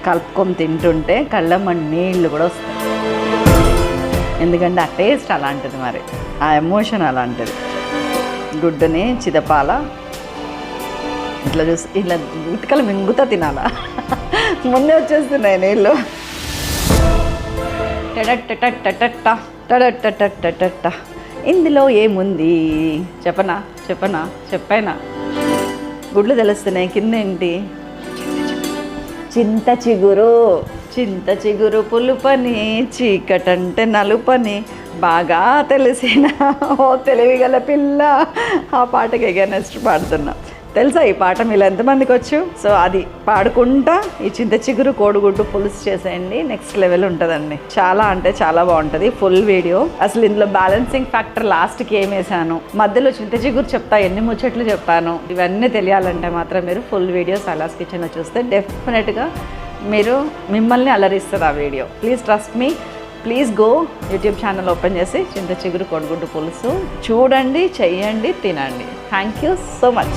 కలుపుకొని తింటుంటే కళ్ళమ్మ నీళ్ళు కూడా వస్తాయి. ఎందుకంటే ఆ టేస్ట్ అలాంటిది, మరి ఆ ఎమోషన్ అలాంటిది. గుడ్డుని చిదపాల ఇట్లా చూసి ఇట్లా ఇటుకలు మింగుతా తినాలా. ముందే వచ్చేస్తున్నాయి నీళ్ళు. టడట్టటట్టట టడట్టటట్టట. ఇందులో ఏముంది చెప్పైనా గుడ్లు తెలుస్తున్నాయి. కింద ఏంటి? చింత చిగురు పులుపని, చీకటంటే నలుపని బాగా తెలిసిన ఓ తెలివిగల పిల్ల. ఆ పాటకి ఎగనెస్ట్ పాడుతున్నా. తెలుసా ఈ పాట మీలో ఎంతమందికి వచ్చు? సో అది పాడుకుంటా ఈ చింత చిగురు కోడిగుడ్డు పులుసు చేసేయండి. నెక్స్ట్ లెవెల్ ఉంటుందండి. చాలా అంటే చాలా బాగుంటుంది. Full video. అసలు ఇందులో బ్యాలెన్సింగ్ ఫ్యాక్టర్ లాస్ట్కి ఏం వేసాను, మధ్యలో చింత చిగురు చెప్తా, ఎన్ని ముచ్చట్లు చెప్పాను, ఇవన్నీ తెలియాలంటే మాత్రం మీరు ఫుల్ వీడియో సైలాస్ కిచెన్లో చూస్తే డెఫినెట్గా మిమ్మల్ని అలరిస్తుంది ఆ video. Please trust me. Please go YouTube channel open చేసి చింత చిగురు కోడిగుడ్డు పులుసు చూడండి, చెయ్యండి, తినండి. Thank you so much.